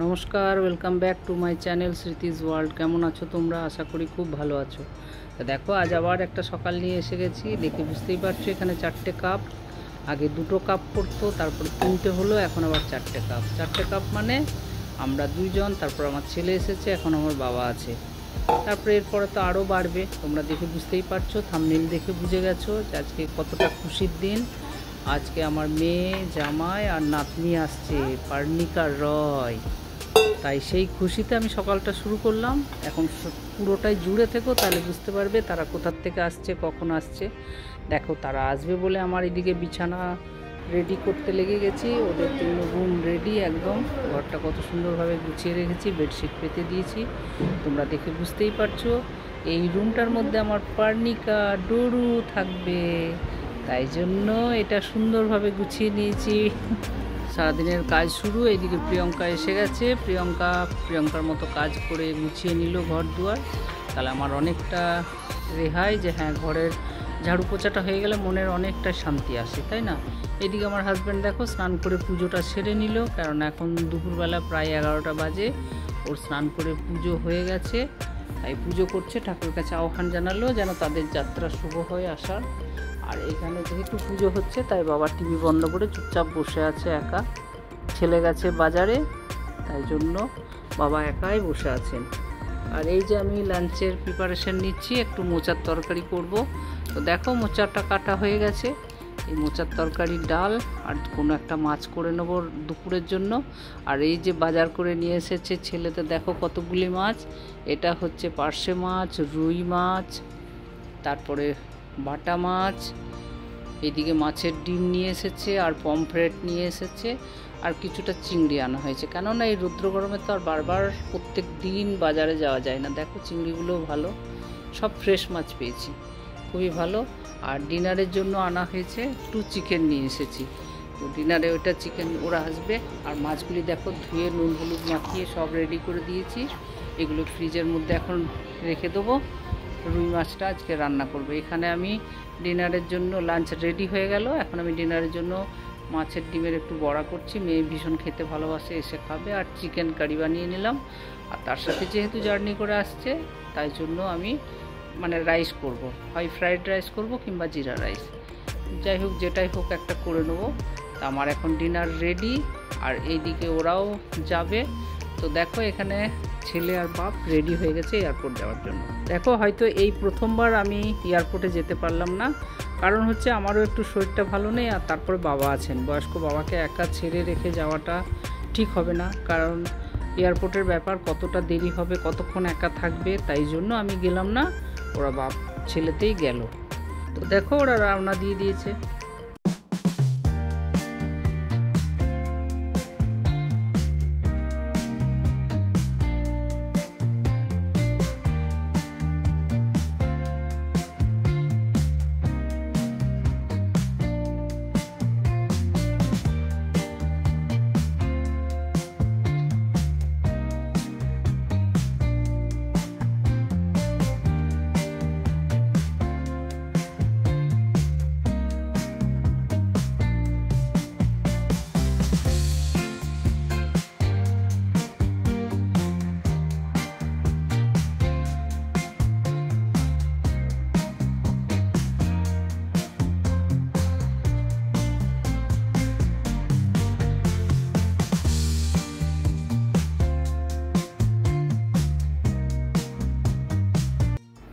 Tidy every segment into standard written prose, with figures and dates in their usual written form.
নমস্কার, welcome back to my channel Smriti's world. কেমন আছো তোমরা? আশা করি খুব ভালো আছো। তো দেখো, আজ আবার একটা সকাল নিয়ে এসে গেছি। দেখে বুঝতেই পারছো এখানে 4টে কাপ। আগে 2টো কাপ পড়তো, তারপর 3টে হলো, এখন আবার 4টে কাপ। 4টে কাপ মানে আমরা 2জন, তারপর আমার ছেলে এসেছে, এখন আমার বাবা আছে। তারপরে এরপরে তো আরও বাড়বে। তোমরা দেখে বুঝতেই পারছো, থাম্বনেল দেখে বুঝে গেছো যে আজকে কতটা খুশির দিন। আজকে আমার মেয়ে, জামাই আর নাতনি আসছে, পার্নিকা রয়। তাই সেই খুশিতে আমি সকালটা শুরু করলাম। এখন পুরোটাই জুড়ে থেকো, তাহলে বুঝতে পারবে তারা কোথার থেকে আসছে, কখন আসছে। দেখো, তারা আসবে বলে আমার এদিকে বিছানা রেডি করতে লেগে গেছি। ওদের জন্য রুম রেডি একদম। ঘরটা কত সুন্দরভাবে গুছিয়ে রেখেছি, বেডশিট পেতে দিয়েছি। তোমরা দেখে বুঝতেই পারছো এই রুমটার মধ্যে আমার পার্নিকা ডোরু থাকবে, তাই জন্য এটা সুন্দরভাবে গুছিয়ে নিয়েছি। সারাদিনের কাজ শুরু। এইদিকে প্রিয়ঙ্কা এসে গেছে। প্রিয়ঙ্কার মতো কাজ করে গুছিয়ে নিল ঘর দুয়ার। তাহলে আমার অনেকটা রেহাই, যে হ্যাঁ, ঘরের ঝাড়ু পোছাটা হয়ে গেলে মনের অনেকটা শান্তি আসে, তাই না? এদিকে আমার হাজব্যান্ড দেখো স্নান করে পুজোটা সেরে নিল, কারণ এখন দুপুরবেলা প্রায় 11টা বাজে। ওর স্নান করে পুজো হয়ে গেছে, তাই পুজো করছে, ঠাকুরের কাছে আহ্বান জানালো যেন তাদের যাত্রা শুভ হয়ে আসার। আর এখানে যেহেতু পুজো হচ্ছে, তাই বাবা টিভি বন্ধ করে চুপচাপ বসে আছে একা। ছেলে গেছে বাজারে, তাই জন্য বাবা একাই বসে আছেন। আর এই যে আমি লাঞ্চের প্রিপারেশন নিচ্ছি, একটু মোচার তরকারি করব। তো দেখো, মোচাটা কাটা হয়ে গেছে। এই মোচার তরকারি, ডাল আর কোনো একটা মাছ করে নেব দুপুরের জন্য। আর এই যে বাজার করে নিয়ে এসেছে ছেলেতে, দেখো কতগুলি মাছ। এটা হচ্ছে পার্শে মাছ, রুই মাছ, তারপরে বাটা মাছ, এদিকে মাছের ডিম নিয়ে এসেছে, আর পমফ্রেট নিয়ে এসেছে, আর কিছুটা চিংড়ি আনা হয়েছে। কেননা এই রৌদ্র গরমে তো আর বারবার প্রত্যেক দিন বাজারে যাওয়া যায় না। দেখো, চিংড়িগুলোও ভালো, সব ফ্রেশ মাছ পেয়েছি, খুবই ভালো। আর ডিনারের জন্য আনা হয়েছে একটু চিকেন নিয়ে এসেছি। তো ডিনারে ওইটা চিকেন ওরা আসবে। আর মাছগুলি দেখো ধুয়ে নুন হলুদ মাখিয়ে সব রেডি করে দিয়েছি। এগুলো ফ্রিজের মধ্যে এখন রেখে দেবো। রুই মাছটা আজকে রান্না করবো। এখানে আমি ডিনারের জন্য, লাঞ্চ রেডি হয়ে গেল, এখন আমি ডিনারের জন্য মাছের ডিমের একটু বড়া করছি। মেয়ে ভীষণ খেতে ভালোবাসে, এসে খাবে। আর চিকেন কারি বানিয়ে নিলাম। আর তার সাথে যেহেতু জার্নি করে আসছে, তাই জন্য আমি রাইস করব, হয় ফ্রাইড রাইস করব কিংবা জিরা রাইস, যাই হোক যেটাই হোক একটা করে নেবো। তা আমার এখন ডিনার রেডি, আর এইদিকে ওরাও যাবে। তো দেখো, এখানে ছেলে আর বাপ রেডি হয়ে গেছে এয়ারপোর্ট যাওয়ার জন্য। দেখো, হয়তো এই প্রথমবার আমি এয়ারপোর্টে যেতে পারলাম না, কারণ হচ্ছে আমারও একটু শরীরটা ভালো নেই, আর তারপরে বাবা আছেন। বয়স্ক বাবাকে একা ছেড়ে রেখে যাওয়াটা ঠিক হবে না, কারণ এয়ারপোর্টের ব্যাপার, কতটা দেরি হবে, কতক্ষণ একা থাকবে, তাই জন্য আমি গেলাম না। ওরা বাপ ছেলেতেই গেল। তো দেখো, ওরা রওনা দিয়ে দিয়েছে।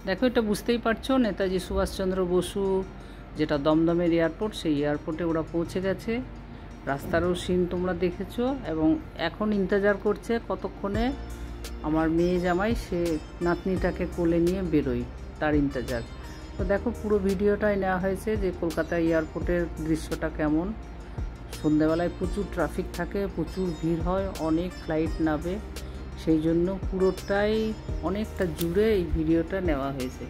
দেখো, এটা বুঝতেই পারছো, নেতাজি সুভাষচন্দ্র বসু, যেটা দমদমের এয়ারপোর্ট, সেই এয়ারপোর্টে ওরা পৌঁছে গেছে। রাস্তারও সিন তোমরা দেখেছো। এবং এখন ইন্তজার করছে কতক্ষণে আমার মেয়ে জামাই সে নাতনিটাকে কোলে নিয়ে বেরোয়, তার ইন্তজার। তো দেখো, পুরো ভিডিওটাই নেওয়া হয়েছে যে কলকাতা এয়ারপোর্টের দৃশ্যটা কেমন। সন্ধ্যাবেলায় প্রচুর ট্রাফিক থাকে, প্রচুর ভিড় হয়, অনেক ফ্লাইট নামে, সেই জন্য পুরোটাই অনেকটা জুড়ে এই ভিডিওটা নেওয়া হয়েছে।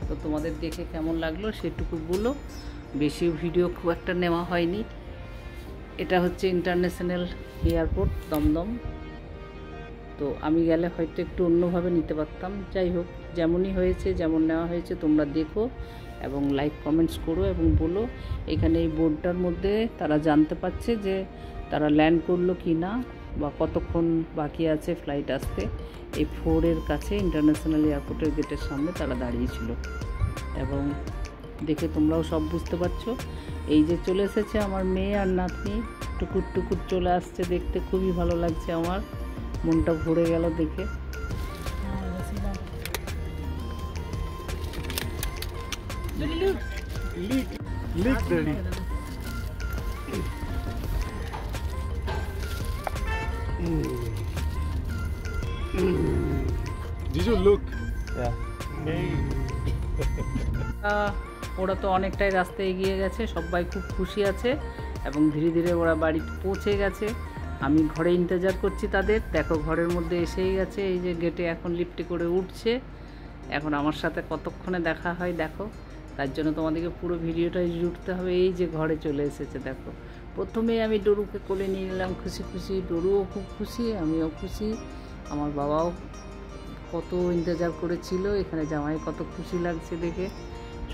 তো তোমাদের দেখে কেমন লাগলো সেটুকু বলো। বেশি ভিডিও খুব একটা নেওয়া হয়নি। এটা হচ্ছে ইন্টারন্যাশনাল এয়ারপোর্ট দমদম। তো আমি গেলে হয়তো একটু অন্যভাবে নিতে পারতাম। যাই হোক, যেমনই হয়েছে, যেমন নেওয়া হয়েছে তোমরা দেখো এবং লাইক কমেন্টস করো এবং বলো। এখানে এই বোর্ডটার মধ্যে তারা জানতে পারছে যে তারা ল্যান্ড করলো কি না, বা কতক্ষণ বাকি আছে ফ্লাইট আসতে। এই 4-এর কাছে ইন্টারন্যাশনাল এয়ারপোর্টের গেটের সামনে তারা দাঁড়িয়েছিল এবং দেখে তোমরাও সব বুঝতে পারছো। এই যে চলে এসেছে আমার মেয়ে আর নাতনি, টুকুর টুকুর চলে আসছে, দেখতে খুবই ভালো লাগছে, আমার মনটা ভরে গেল দেখে। Jiju, look. ওরা তো অনেকটাই রাস্তা এগিয়ে গেছে, সবাই খুব খুশি আছে এবং ধীরে ধীরে ওরা বাড়ি পৌঁছে গেছে। আমি ঘরে ইন্তজার করছি তাদের। দেখো ঘরের মধ্যে এসেই গেছে, এই যে গেটে এখন লিফটে করে উঠছে। এখন আমার সাথে কতক্ষণে দেখা হয় দেখো, তার জন্য তোমাদেরকে পুরো ভিডিওটাই জুড়তে হবে। এই যে ঘরে চলে এসেছে দেখো। প্রথমেই আমি ডরুকে কোলে নিয়ে নিলাম, খুশি খুশি। ডরুও খুব খুশি, আমিও খুশি, আমার বাবাও কত ইন্তজার করেছিল। এখানে জামাই কত খুশি লাগছে দেখে,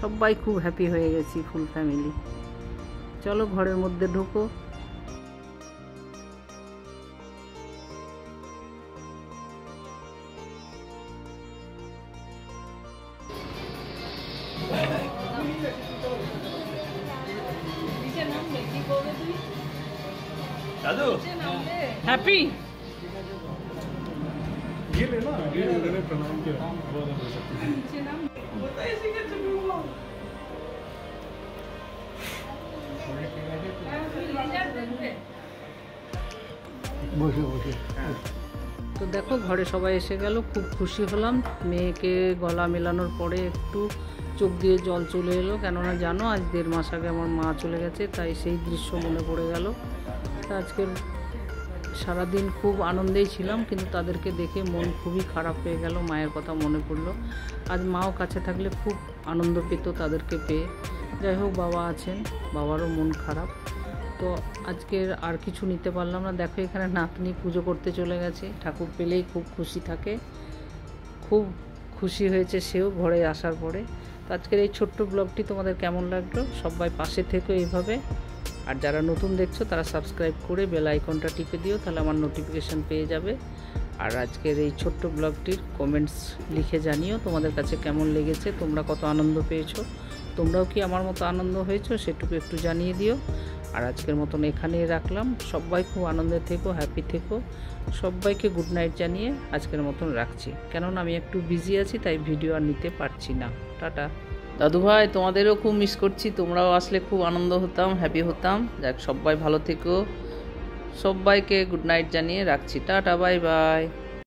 সবাই খুব হ্যাপি হয়ে গেছি, ফুল ফ্যামিলি। চলো ঘরের মধ্যে ঢোকো। হ্যাপি ये लेना, ये मैंने प्रणाम किया। তো দেখো ঘরে সবাই এসে গেল, খুব খুশি হলাম। মেয়েকে গলা মেলানোর পরে একটু চোখ দিয়ে জল চলে এলো, কেননা জানো আজ 1.5 মাস আগে আমার মা চলে গেছে, তাই সেই দৃশ্য মনে পড়ে গেল। তা আজকের সারাদিন খুব আনন্দেই ছিলাম, কিন্তু তাদেরকে দেখে মন খুবই খারাপ হয়ে গেল, মায়ের কথা মনে পড়লো। আজ মাও কাছে থাকলে খুব আনন্দ পেত তাদেরকে পেয়ে। যাই হোক, বাবা আছেন, বাবারও মন খারাপ। তো আজকের আর কিছু নিতে পারলাম না। দেখো এখানে নাতনি পুজো করতে চলে গেছে, ঠাকুর পেলেই খুব খুশি থাকে, খুব খুশি হয়েছে সেও ঘরে আসার পরে। তো আজকের এই ছোট্ট ব্লগটি তোমাদের কেমন লাগলো? সবাই পাশে থেকো এইভাবে। আর যারা নতুন দেখছো তারা সাবস্ক্রাইব করে বেল আইকনটা টিপে দিও, তাহলে আমার নোটিফিকেশান পেয়ে যাবে। আর আজকের এই ছোট্ট ব্লগটির কমেন্টস লিখে জানিও তোমাদের কাছে কেমন লেগেছে, তোমরা কত আনন্দ পেয়েছো, তোমরাও কি আমার মতো আনন্দ হয়েছো সেটুকু একটু জানিয়ে দিও। আর আজকের মতন এখানেই রাখলাম। সবাই খুব আনন্দে থেকো, হ্যাপি থেকো। সবাইকে গুড নাইট জানিয়ে আজকের মতন রাখছি, কেননা আমি একটু বিজি আছি, তাই ভিডিও আর নিতে পারছি না। টাটা। দাদু ভাই, তোমাদেরও খুব মিস করছি, তোমরাও আসলে খুব আনন্দ হতাম, হ্যাপি হতাম। যাক, সবাই ভালো থেকো, সবাইকে গুড নাইট জানিয়ে রাখছি। Tata, bye bye.